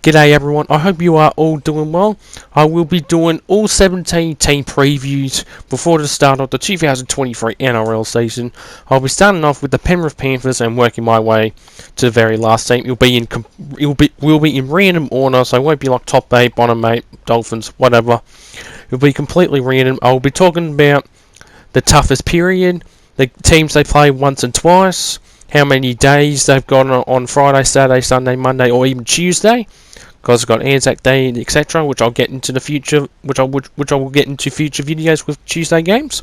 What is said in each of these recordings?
G'day everyone, I hope you are all doing well. I will be doing all 17 team previews before the start of the 2023 NRL season. I'll be starting off with the Penrith Panthers and working my way to the very last team. We'll be in random order, so it won't be like top 8, bottom 8, Dolphins, whatever. It'll be completely random. I'll be talking about the toughest period, the teams they play once and twice, how many days they've got on Friday, Saturday, Sunday, Monday, or even Tuesday, because I've got Anzac Day, etc., which I'll get into the future, which I will get into future videos with Tuesday games.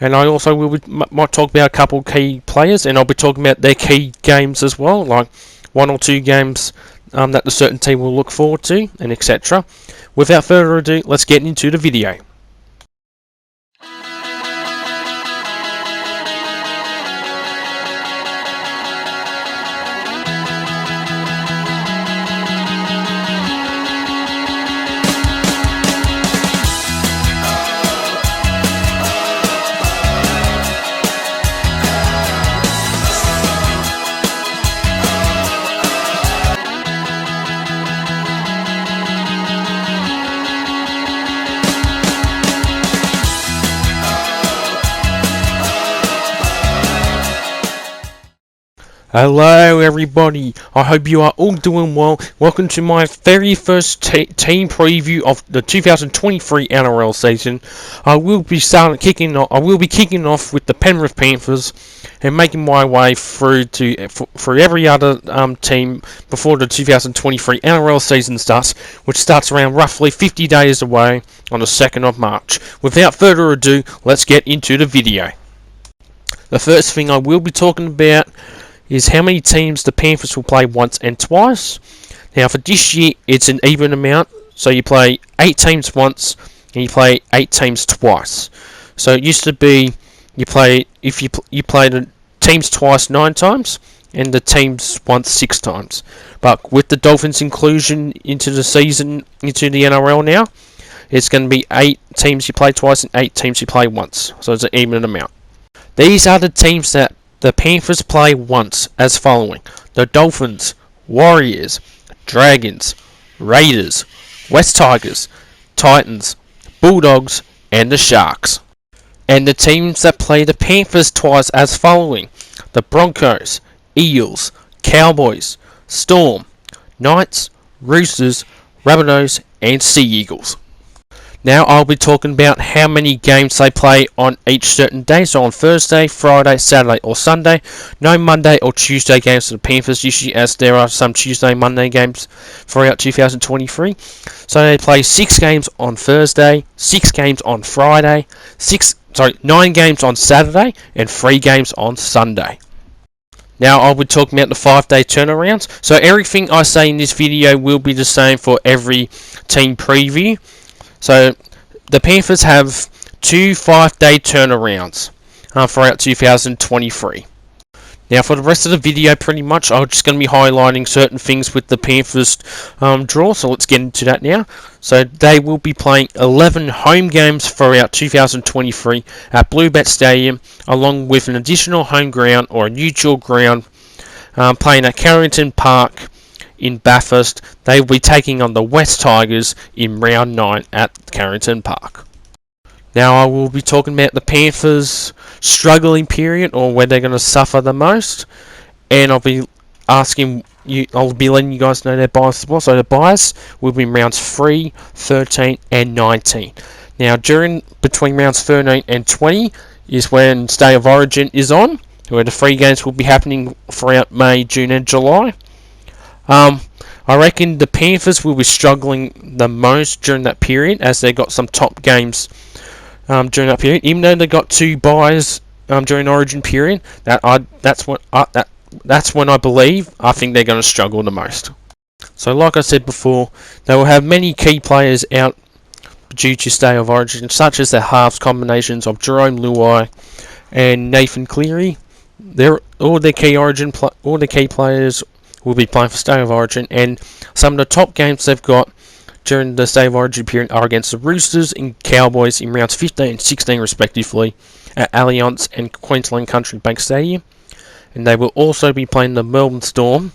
And I also might talk about a couple of key players, and I'll be talking about their key games as well, like 1 or 2 games that the certain team will look forward to, and etc. Without further ado, let's get into the video. Hello everybody, I hope you are all doing well. Welcome to my very first team preview of the 2023 NRL season. I will be kicking off with the Penrith Panthers and making my way through to for every other team before the 2023 NRL season starts, which starts around roughly 50 days away on the 2nd of March. Without further ado, let's get into the video. The first thing I will be talking about is how many teams the Panthers will play once and twice. Now for this year it's an even amount, so you play 8 teams once and you play 8 teams twice. So it used to be you play the teams twice 9 times and the teams once 6 times. But with the Dolphins inclusion into the season, into the NRL now, it's going to be 8 teams you play twice and 8 teams you play once. So it's an even amount. These are the teams that the Panthers play once as following: the Dolphins, Warriors, Dragons, Raiders, West Tigers, Titans, Bulldogs, and the Sharks. And the teams that play the Panthers twice as following: the Broncos, Eels, Cowboys, Storm, Knights, Roosters, Rabbitohs, and Sea Eagles. Now I'll be talking about how many games they play on each certain day. So on Thursday, Friday, Saturday or Sunday. No Monday or Tuesday games for the Panthers, usually, as there are some Tuesday, Monday games throughout 2023. So they play 6 games on Thursday, 6 games on Friday, 9 games on Saturday, and 3 games on Sunday. Now I'll be talking about the 5-day turnarounds. So everything I say in this video will be the same for every team preview. So the Panthers have 2 5-day turnarounds throughout 2023. Now for the rest of the video, pretty much I'm just going to be highlighting certain things with the Panthers draw. So let's get into that now. So they will be playing 11 home games throughout 2023 at Bluebet Stadium, along with an additional home ground or a neutral ground playing at Carrington Park in Bathurst. They will be taking on the West Tigers in round 9 at Carrington Park. Now I will be talking about the Panthers' struggling period, or where they're going to suffer the most, and I'll be letting you guys know their bias as well. So the bias will be in rounds 3, 13 and 19. Now between rounds 13 and 20 is when State of Origin is on, where the 3 games will be happening throughout May, June and July. I reckon the Panthers will be struggling the most during that period, as they got some top games during that period. Even though they got 2 buys during Origin period, that's when I think they're going to struggle the most. So like I said before, they will have many key players out due to State of Origin, such as the halves combinations of Jerome Luai and Nathan Cleary. All their key players will be playing for State of Origin, and some of the top games they've got during the State of Origin period are against the Roosters and Cowboys in rounds 15 and 16 respectively at Allianz and Queensland Country Bank Stadium. And they will also be playing the Melbourne Storm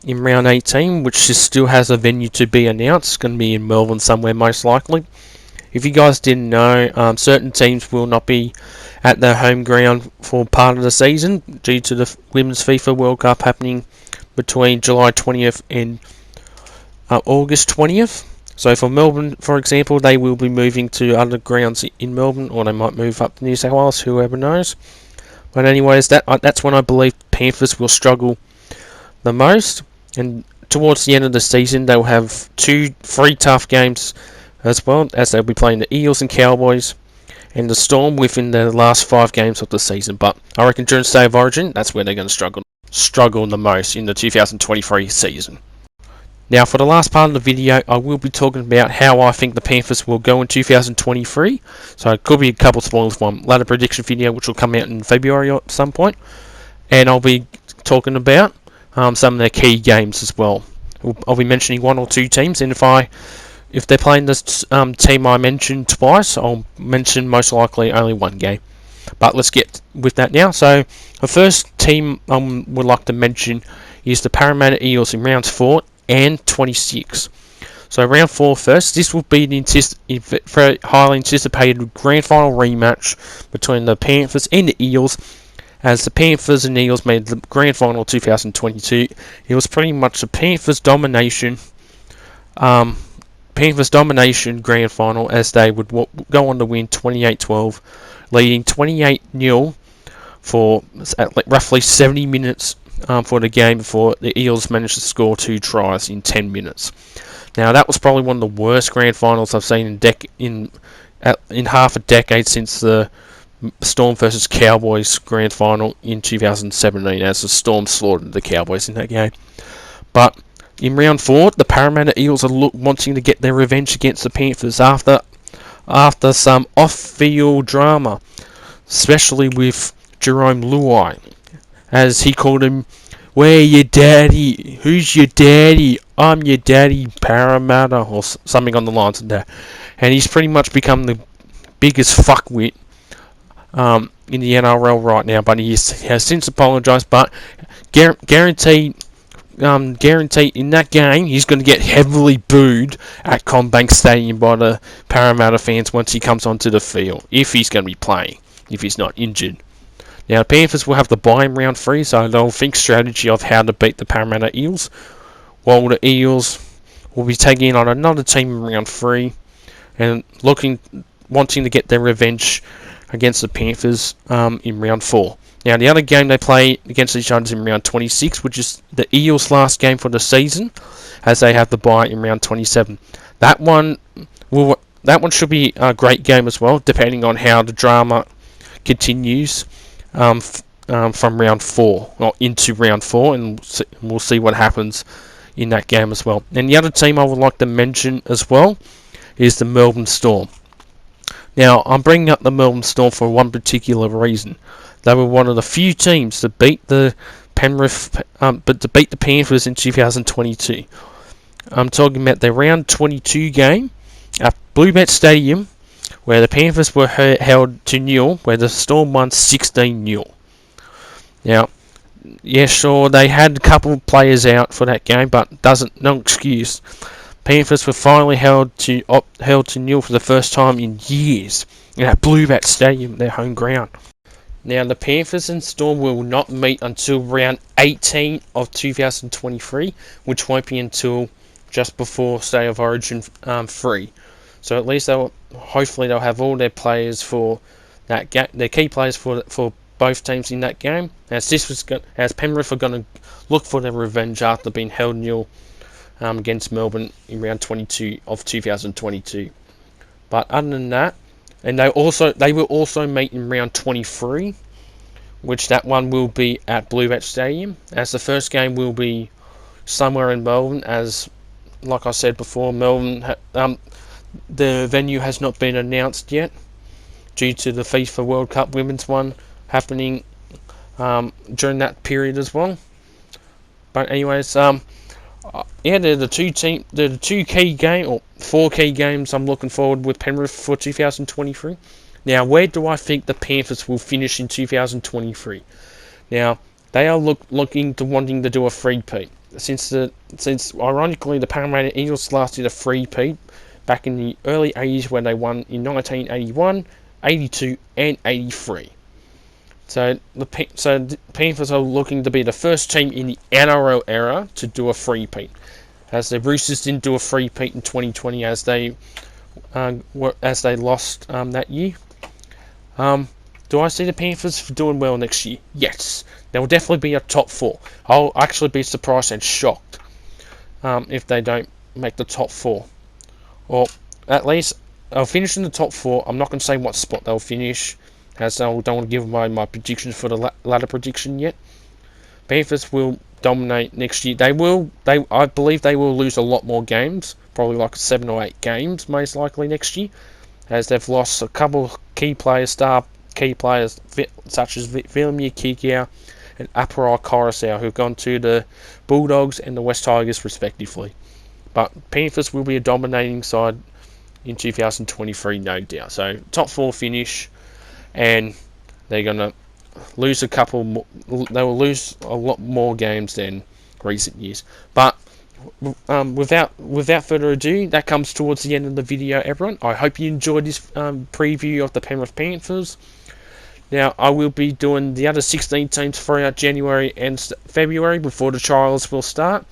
in round 18, which still has a venue to be announced. It's going to be in Melbourne somewhere, most likely. If you guys didn't know, certain teams will not be at their home ground for part of the season due to the Women's FIFA World Cup happening between July 20th and August 20th. So for Melbourne, for example, they will be moving to other grounds in Melbourne, or they might move up to New South Wales, whoever knows. But anyways, that's when I believe Panthers will struggle the most. And towards the end of the season, they'll have 3 tough games as well, as they'll be playing the Eels and Cowboys and the Storm within the last 5 games of the season. But I reckon during State of Origin, that's where they're going to struggle the most in the 2023 season. Now, for the last part of the video, I will be talking about how I think the Panthers will go in 2023. So it could be a couple of spoilers for my ladder prediction video, which will come out in February at some point. And I'll be talking about some of their key games as well. I'll be mentioning 1 or 2 teams, and if they're playing this team I mentioned twice, I'll mention most likely only 1 game. But let's get with that now. So the first team I would like to mention is the Parramatta Eels in rounds 4 and 26. So round 4 first. This will be the very highly anticipated grand final rematch between the Panthers and the Eels. As the Panthers and Eels made the grand final 2022, it was pretty much the Panthers' domination grand final, as they would go on to win 28-12, leading 28-0 for roughly 70 minutes for the game before the Eels managed to score 2 tries in 10 minutes. Now that was probably one of the worst grand finals I've seen in half a decade since the Storm versus Cowboys grand final in 2017, as the Storm slaughtered the Cowboys in that game. But in round 4, the Parramatta Eels are wanting to get their revenge against the Panthers after some off-field drama, especially with Jerome Luai, as he called him, "Where your daddy? Who's your daddy? I'm your daddy, Parramatta," or something on the lines of that. And he's pretty much become the biggest fuckwit in the NRL right now. But he has since apologised. But guaranteed in that game, he's going to get heavily booed at CommBank Stadium by the Parramatta fans once he comes onto the field, if he's going to be playing, if he's not injured. Now, the Panthers will have the bye in round 3, so they'll think strategy of how to beat the Parramatta Eels, while the Eels will be taking on another team in round 3 and wanting to get their revenge against the Panthers in round 4. Now, the other game they play against each other is in round 26, which is the Eels' last game for the season, as they have the bye in round 27. That one should be a great game as well, depending on how the drama continues from round 4 or into round 4, and we'll see what happens in that game as well. And the other team I would like to mention as well is the Melbourne Storm. Now, I'm bringing up the Melbourne Storm for one particular reason. They were one of the few teams to beat the Panthers in 2022. I'm talking about their round 22 game at Bluebet Stadium, where the Panthers were held to 0, where the Storm won 16-0. Now, yeah, sure, they had a couple of players out for that game, but no excuse. Panthers were finally held to 0 for the first time in years at Bluebet Stadium, their home ground. Now, the Panthers and Storm will not meet until round 18 of 2023, which won't be until just before State of Origin 3. So at least hopefully they'll have all their players for that game, their key players for both teams in that game. As Penrith are going to look for their revenge after being held 0 against Melbourne in round 22 of 2022. But other than that, and they will also meet in round 23, which that one will be at Bluebet Stadium, as the first game will be somewhere in Melbourne, as like I said before, Melbourne the venue has not been announced yet due to the FIFA World Cup Women's one happening during that period as well. But anyways, they're the 2 key game or 4 key games I'm looking forward with Penrith for 2023. Now, where do I think the Panthers will finish in 2023? Now, they are looking to wanting to do a 3-peat. since ironically the Parramatta Eagles last did a three-peat back in the early 80s when they won in 1981, 82 and 83. So the Panthers are looking to be the first team in the NRL era to do a three-peat, as the Roosters didn't do a three-peat in 2020 as they lost that year. Do I see the Panthers doing well next year? Yes. There will definitely be a top 4. I'll actually be surprised and shocked if they don't make the top 4. Or at least they'll finish in the top 4. I'm not going to say what spot they'll finish, as I don't want to give away my predictions for the ladder prediction yet. Panthers will dominate next year. I believe they will lose a lot more games, probably like 7 or 8 games, most likely next year, as they've lost a couple of key players such as Vilmia Kikau and Aparai Coruscant, who've gone to the Bulldogs and the West Tigers respectively. But Panthers will be a dominating side in 2023, no doubt. So top 4 finish, and they're gonna lose a couple more. They will lose a lot more games than recent years. But without further ado, that comes towards the end of the video, everyone. I hope you enjoyed this preview of the Penrith Panthers. Now, I will be doing the other 16 teams throughout January and February before the trials will start.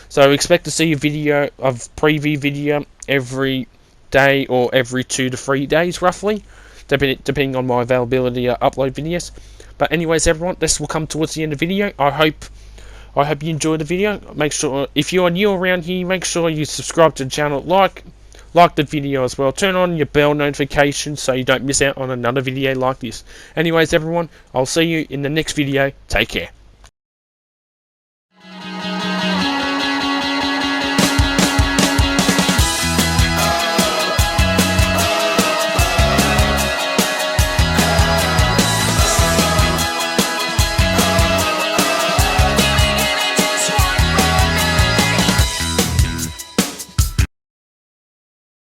So expect to see a preview video every day or every 2 to 3 days, roughly, depending on my availability to upload videos. But anyways, everyone, this will come towards the end of the video. I hope you enjoyed the video. Make sure, if you are new around here, make sure you subscribe to the channel, like the video as well. Turn on your bell notifications so you don't miss out on another video like this. Anyways, everyone, I'll see you in the next video. Take care.